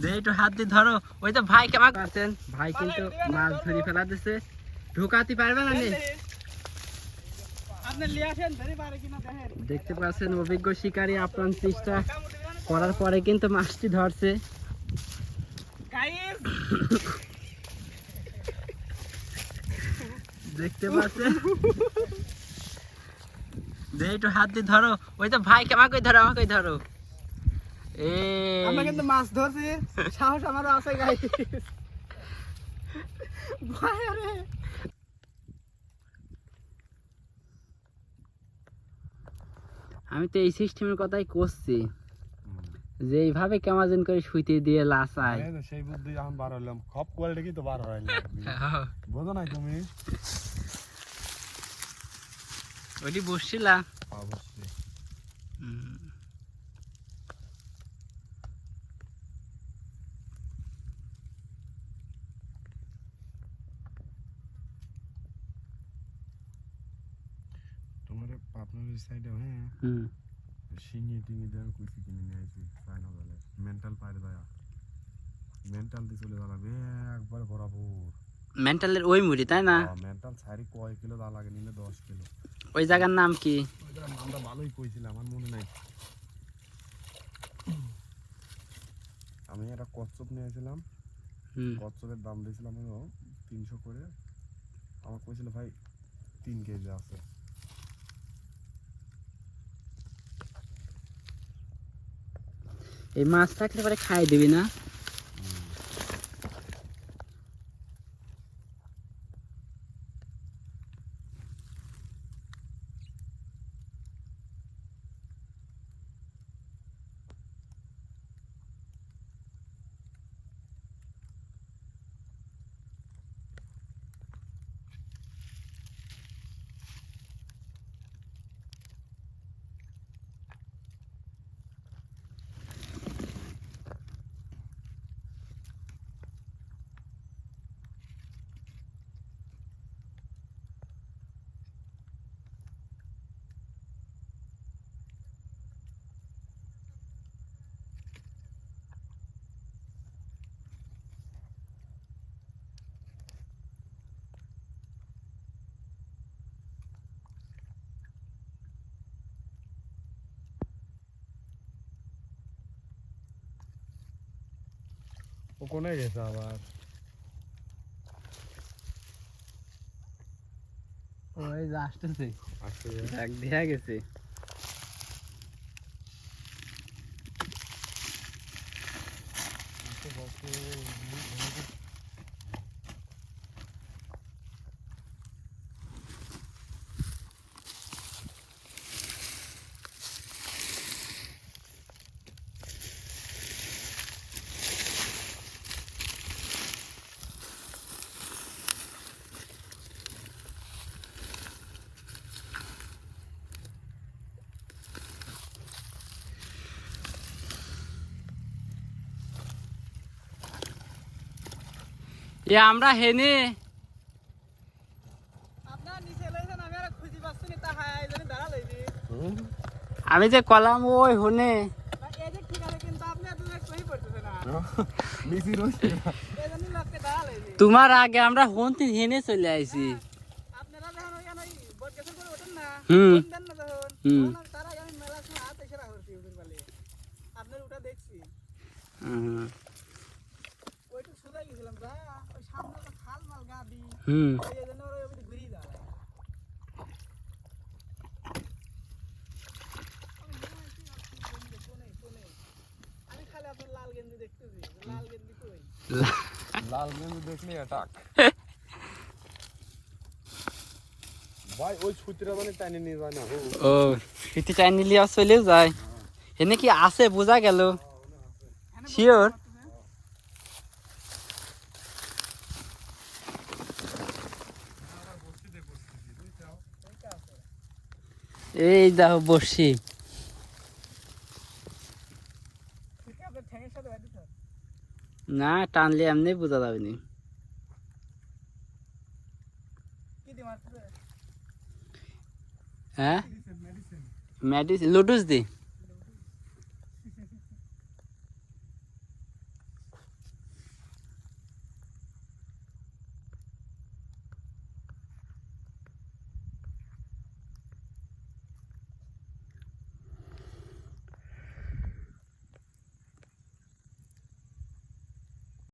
যে একটু হাত দিয়ে ধরো। ওই তো ভাই কেমন আছেন? ভাই কিন্তু মাছ ধরে ফেলা দিছে, ঢোকাতে পারবে না। দেখতে পাচ্ছেন অভিজ্ঞ শিকারী আপ্রাণ চেষ্টা করার পরে কিন্তু মাছটি ধরছে। দেখতে পাচ্ছেন, যে একটু হাত দিয়ে ধরো। ওই তো ভাই আমাকে ধরো, আমাকে ধরো। আমরা কিন্তু মাছ ধরছি, সাহস আমারও আছে গাইস। ভাই আরে আমি তো এই সিস্টেমের কথাই করছি, যে এইভাবে কেমন করে শুইতে দিয়ে লাসায়। সেই বুদ্ধি এখন বার হইলাম, খপ কোয়ালিটি কি তো বার হইলাম, বোঝো নাই তুমি? ওইটি বসছিলা অবশ্যই। তোমার পার্টনারের সাইডে হ্যাঁ শিঙি টিঙি দেন কুচি কিনে নিয়ে আইছি চায়না বলে মেন্টাল পাইরে দয়া মেন্টাল দিয়ে চলে যাবে একবার বরাবর। মেন্টালের ওই মুড়ি তাই না? মেন্টাল ছাড়ি কয় কিলো দা লাগে নিলে 10 কিলো। ওই জায়গার নাম কি? ওই জায়গার নামটা ভালোই কইছিলাম, আমার মনে নাই। আমি একটা কচ্ছপ নিয়েছিলাম, কচ্ছপের দাম দিয়েছিলাম 300 করে। আমার কইছিল ভাই 3 কেজি আছে। এই মাছ থাকলে পরে খাই দিবি না? ও কোনে গেছে আবার? ওই যে আসতেছে, আসছে এক দেখা গেছে। এ আমরা হেনে আপনার নিচে লইছেন, আমি আর খুঁজি পাচ্ছি না, তা হাই জানি দাঁড়া লইছি। আমি যে কলাম ওই হনে এই যে ঠিক আছে, কিন্তু আপনি এত সহি পড়তেছে না, মিসি রইছে। এই জন্য লোককে দাঁড়া লইছি। তোমার আগে আমরা হনতে হেনে চলে আইছি। আপনারা যখন ওইখানে ওই বোট গেছেন করে ওঠেন না, হুম। ফোন দেন না তখন তার আগে আমি মেলা সময় হাত এসে রাখছি ওদের বলে আপনার ওটা দেখছি। ওইটা সোজা গেছিলাম, যা ওই সামনে একটা খাল মাল গাবি, এই জন্য ওরা ওই ঘুরিয়ে যায়। আমি খালি আপনার লাল গেঞ্জি দেখতেছি, লাল গেঞ্জি কই? লাল গেঞ্জি দেখলি অ্যাটাক। ভাই ওই ছুটিরা মানে টাইনে নিয়ে যায় না। ও ফিতে চাই নিলে চলেও যায়। এনে কি আছে বোঝা গেল? শিওর? এই দেখো বসছি। না টানলে এমনি বোঝা যাবে না। হ্যাঁ মেডিসিন লুডুস দি